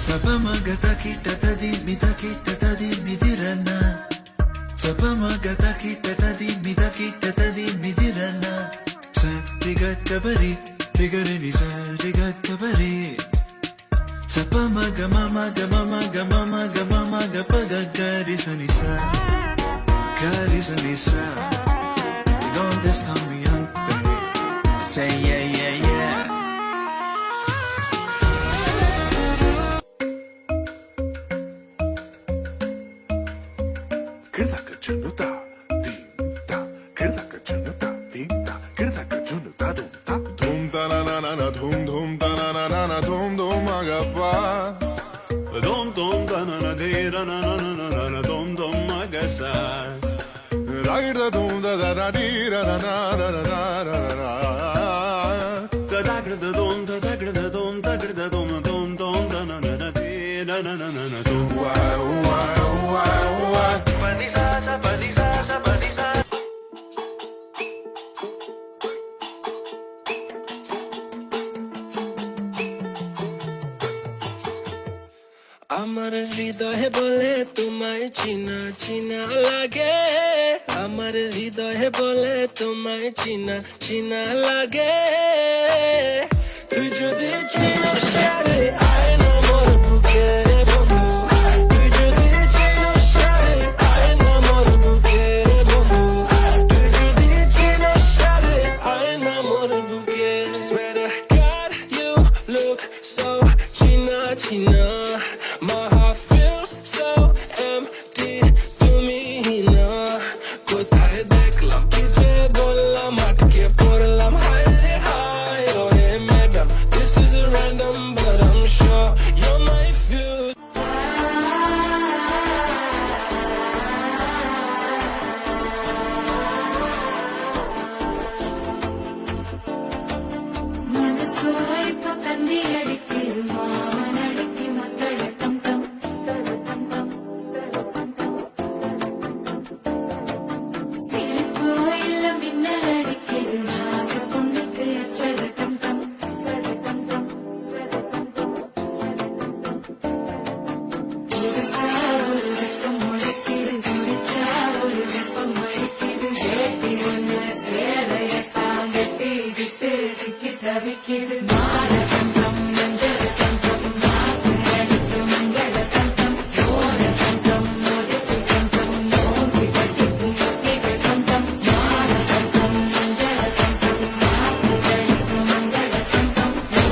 Sapamagata kita tadi midirana. Sapamagata kita tadi midirana. Sa rigatta bari rigari sa rigatta bari. Sapamaga mama ga paga gari sanisa. Gari sanisa. ¿Dónde está mi ángel? Say yeah yeah yeah. Kırdaka chunuta dinta, kırdaka chunuta dinta, kırdaka chunuta dumta, dumta na na na na dum dum da na na na na dum dum agappa, dum dum da na na de na na na na na na dum dum agasa, ragda dum da da da di ra na na na na na na na, da da da dum da da da dum da da dum dum dum da na na na di na na na na dum wa wa wa wa. Panisa sa panisa sa panisa. আমার হৃদয়ে বলে তোমায় চিনা চিনা লাগে, আমার হৃদয়ে বলে তোমায় চিনা চিনা লাগে। তুই যদি চিনস সারে আয় না মোর বুকে বন্ধু, তুই যদি চিনস সারে আয় না মোর বুকে বন্ধু, তুই যদি চিনস সারে আয় না মোর বুকে। Swear to God you look so china china, my heart feels so empty তুমি না। কোথায় দেখলাম কি যে বললাম আটকে পড়লাম, হায় রে হায় ওরে madam, this is a random but I'm sure you're my future. മനസ്സോ ഇപ്പൊ കന്തിയടിക്കും മാമനടിക്കും മത്തഴക്കം കം കം കം സിരിപ്പോ ഇല്ല മിന്നലടിക്കും ആസപ്പൊണ്ണിക്ക് അച്ചഴക്കം കം കം കം ഒരു വെപ്പം മുഴക്കിത് കുടിച്ചാ ഒരു വെപ്പം മഴിക്കിത് കേട്ടി ഒന്ന് സേലയത്താ കെട്ടി കിട്ട് സിക്കി തവിക്കിത് മാലകണ്ഠം മഞ്ചളകണ്ഠം മാപ്പിളടിക്ക് മംഗളകണ്ഠം ഓരകണ്ഠം മോദികണ്ഠം മോഹി കട്ടിക്കും കുട്ടികണ്ഠം മാലകണ്ഠം മഞ്ചളകണ്ഠം മാപ്പിളടിക്ക് മംഗളകണ്ഠം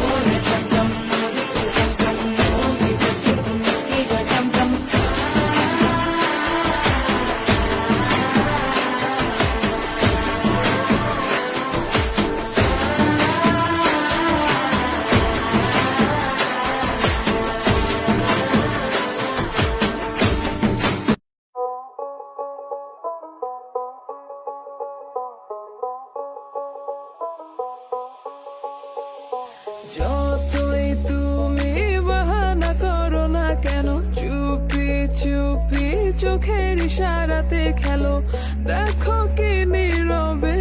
ഓരകണ്ഠം മോദികണ്ഠം മോഹി കട്ടിക്കും കുട്ടികണ്ഠം. যতই তুমি বাহানা করো না কেন, চুপি চুপি চোখের ইশারাতে খেলো, দেখো কি নীরবে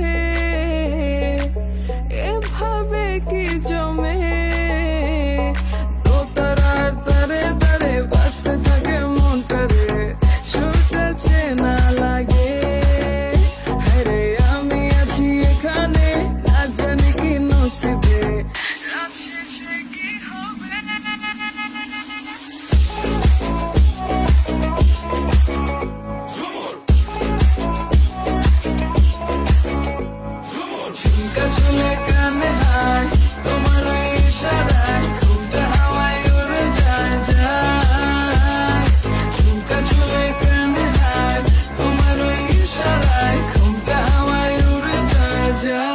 এভাবে কি জমে। দোতারার তারে তারে বাজতে থাকে মনটারে, সুরটা চেনা লাগে, হ্যারে আমি আছি এখানে আজ জানি কি নসিবে, রাত শেষে কি হবে। ঝুমকা ঝুলে কানে হায় তোমার ওই ইশারায়, ঘুমটা হাওয়ায় উড়ে যায় যায়। ঝুমকা ঝুলে কানে হায় তোমার ওই ইশারায়, ঘুমটা হাওয়ায় উড়ে যায় যায়।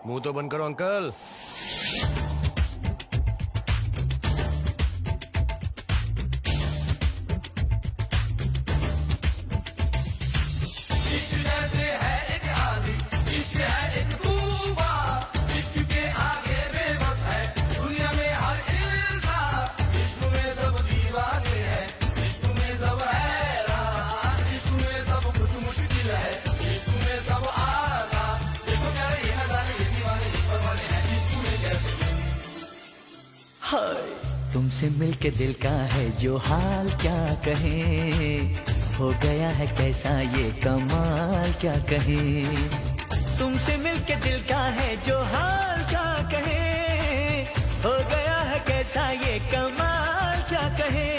मुंह तो बंद करो अंकल। तुमसे मिलके दिल का है जो हाल क्या कहें, हो गया है कैसा ये कमाल क्या कहें। तुमसे मिलके दिल का है जो हाल क्या कहें, हो गया है कैसा ये कमाल क्या कहें।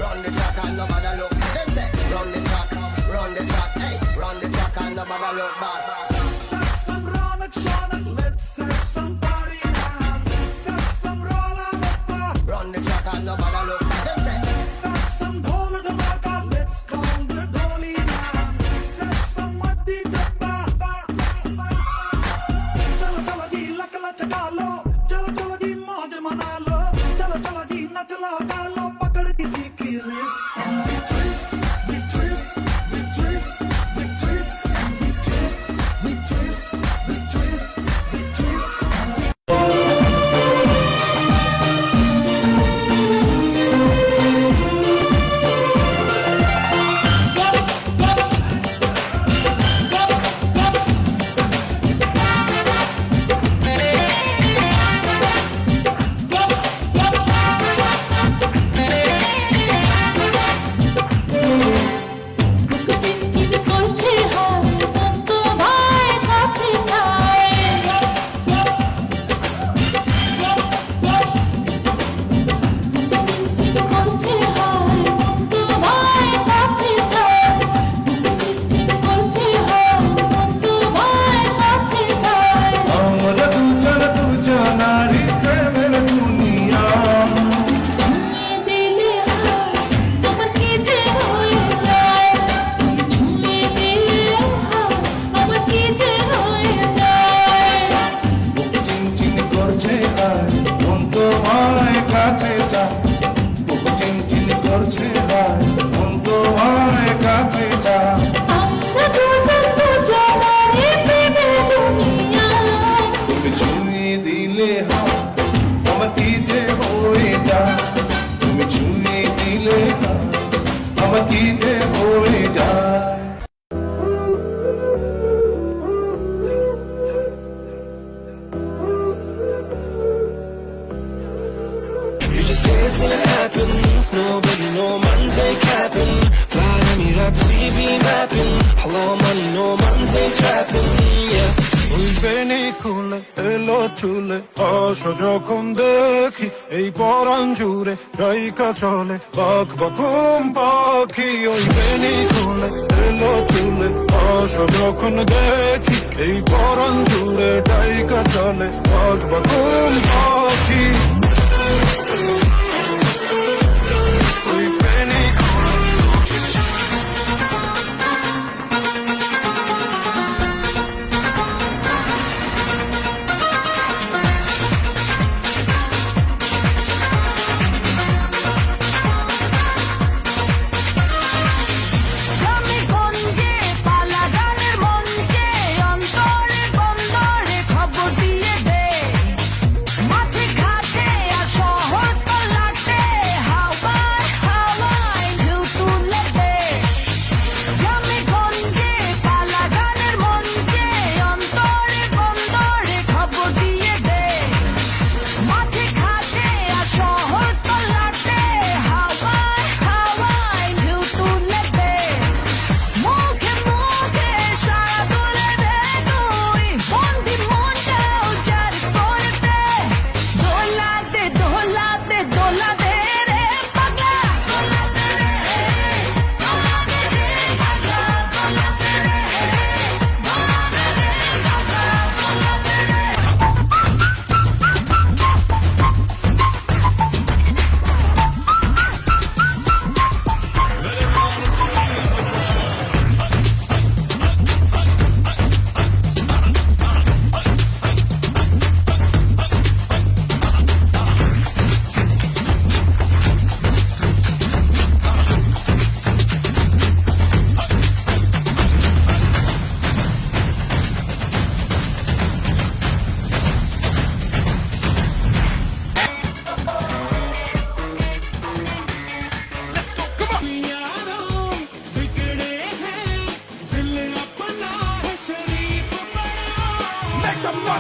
Run the track and nobody look. Them say, run the track, hey, run the track and nobody look back. Let's have some Ronak Shanak, let's have some party now. Let's have some Ronak. Run the track and nobody look back. Them say, Let's have some Dhol Dhamaka, let's call the Dholi now. Let's have some Maddi Dabba. Chalo chalo ji lakla chaka lo, chalo chalo ji mauj mana lo, chalo chalo ji nach laga lo, pakad kisi ki wrist. And we twist, we twist, we twist, we twist, and we twist, we twist, we twist, we twist. চিনচিন করছে হাত মন তোমায় কাছে চায়। চিনচিন করছে হাত মন তোমায় কাছে চায়। চিনচিন করছে হাত মন তোমায় কাছে চায়। আমরা দুজনারি প্রেমের দুনিয়া। ছুঁয়ে দিলে হাত আমার কি যে হয়ে যায়। ছুঁয়ে দিলে হাত আমার কি যে হয়ে যায়। বুক চিনচিন করছে আর মন তোমায় কাছে চায়। বুক চিনচিন করছে আর মন তোমায় কাছে চায়। আমরা দুজনারি প্রেমের দুনিয়া। তুমি ছুঁয়ে দিলে হাত আমার কি যে হয়ে যায়। তুমি ছুঁয়ে দিলে হাত আমার কি যে হয়ে যায়। You just say it till it happens. Nobody, no man's ain't capping. Fly Emirates, we be mapping. Hello, money, no man's ain't trapping. Yeah. বেনি খুলে এলো চুলে আস যখন দেখি এই পরাণ জুড়ে রাইকা চলে বাক বাকুম পাখি ওই বেনি খুলে এলো চুলে আস যখন দেখি এই পরাণ জুড়ে রাইকা চলে বাক বাকুম পাখি ওই বেনি গ্রামে গঞ্জে পালা গানের মঞ্চে অন্তরে বন্দরে খবর দিয়ে দে। মাঠে ঘাটে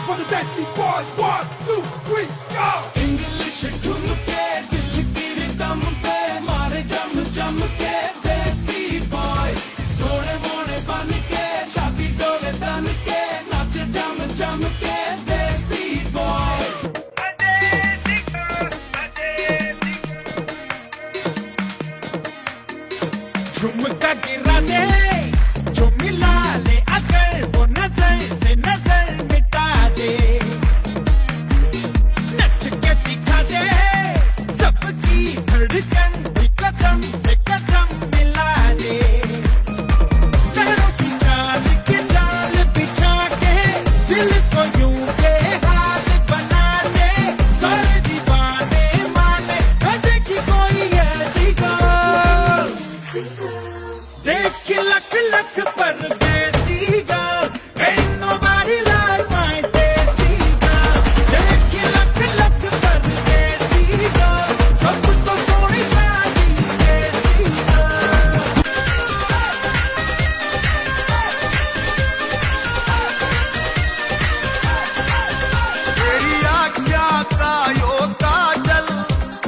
time for the Desi Boys. 1, 2, 3, go! English ठुमके दिल की रिदम पे मारे जम जम के देसी बॉय सोने मोने बन के छाती डोले तन के नाचे जम जम के देसी बॉय झुमका गिरा दे जो मिला ले अगर वो नजर से नजर मिटा दे नच के दिखा दे सबकी धड़कन भी कदम से कदम मिला दे लहरों की चाल के जाल बिछा के दिल को यूं बेहाल बना दे सारे दीवाने माने न देखी कोई ऐसी गाल देख लख लख परदेसी girl, ain't nobody like my desi girl. देख लख लख परदेसी girl, सब तो सोनी साड़ी देसी girl. तेरी आँखिया का यो काजल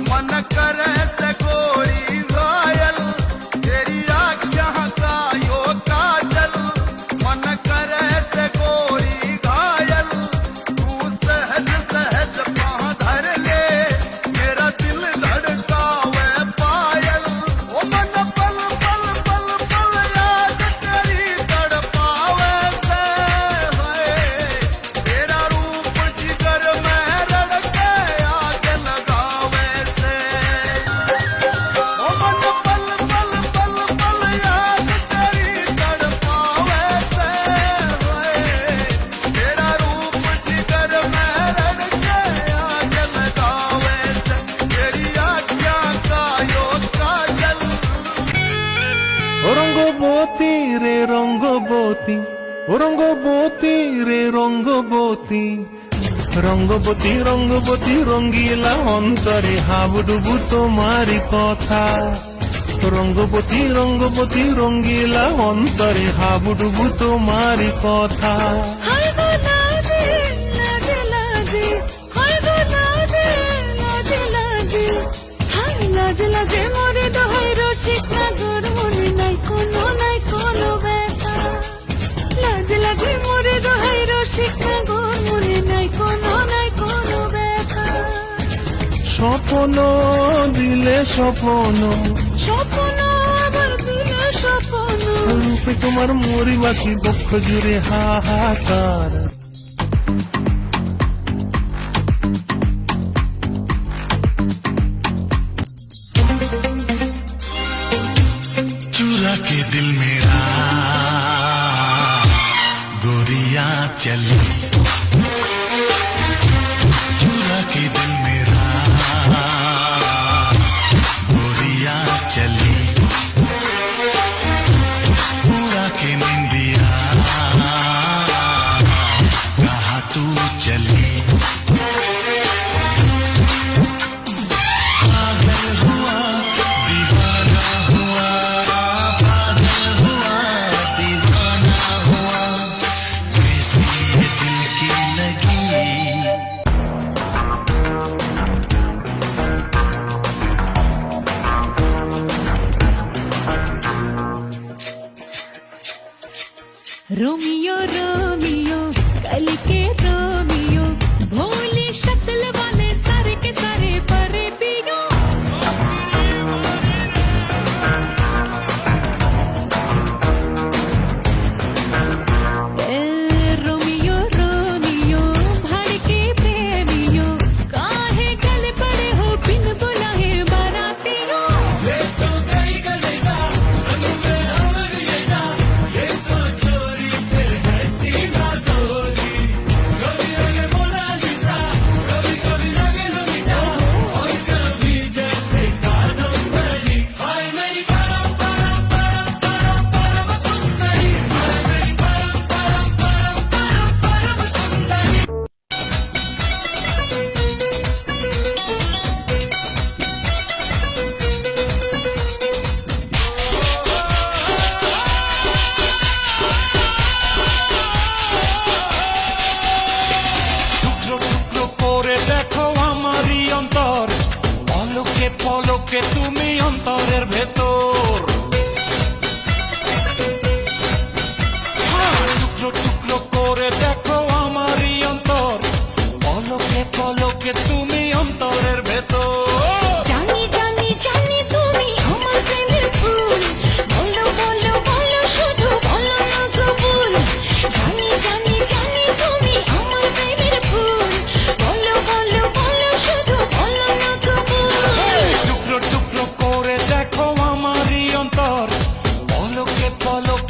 मन करे से गोरी घायल तेरी आँखिया का यो काजल मन करे से गोरी घायल तू सहज सहज पाँव धर ले मेरा दिल धड़कावे पायल ओ मन पल पल पल पल याद तेरी तड़पावे से है तेरा रूप जिगर में रड़के आग लगावे से ओ मन पल पल पल पल याद तेरी तड़पावे से है तेरा रूप जिगर में रड़के आग लगावे से तेरी आँखिया का यो काजल রঙ্গবতী রে রঙ্গবতী ও রঙ্গবতী রে রঙ্গবতী রঙ্গবতী রঙ্গবতী রঙ্গিলা অন্তরে হাবুডুবু তোমারি কথা রঙ্গবতী রঙ্গবতী রঙ্গিলা অন্তরে হাবুডুবু তোমারি কথা হায় গো লাজে লাজে লাজে হায় গো লাজে লাজে লাজে হায় লাজে লাজে মোরে দোহাই রসিক নাগর মনে নাই কোনো ব্যথা লাজে লাজে মোরে দোহাই রসিক নাগর মনে নাই কোনো ব্যথা স্বপ্ন দিলে স্বপ্ন স্বপ্ন আবার দিলে স্বপ্ন রূপে তোমার মরিবাসী বক্ষ জুড়ে হাহাকার चुरा के दिल मेरा गोरिया चली चुरा के दिल मेरा गोरिया चली पूरा के निंदिया कहाँ तू चली पागल हुआ दीवाना हुआ पागल हुआ दीवाना हुआ कैसी ये दिल की लगी रोमियो रोमियो कल के रोमियो भोली शक्ल वाले सारे के सारे परे पियो रोमियो रोमियो भड़के प्रेमियो काहे गले पड़े हो बिन बुलाए बारातियों चोरी फिर है सीना जोरी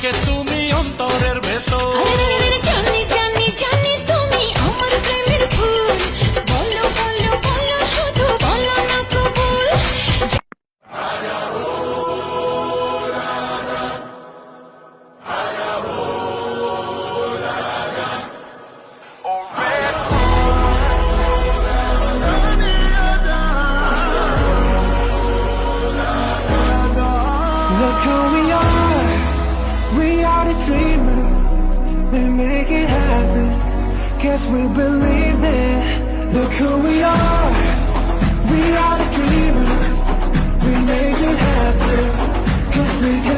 থাকে তুমি অন্তরের ভেতর। আরে জানি জানি জানি তুমি আমার প্রেমের ফুল, বলো বলো বলো শুধু বলো না কবুল। Look who we are the dreamers, we make it happen, guess we believe it. Look who we are the dreamers, we make it happen, guess we can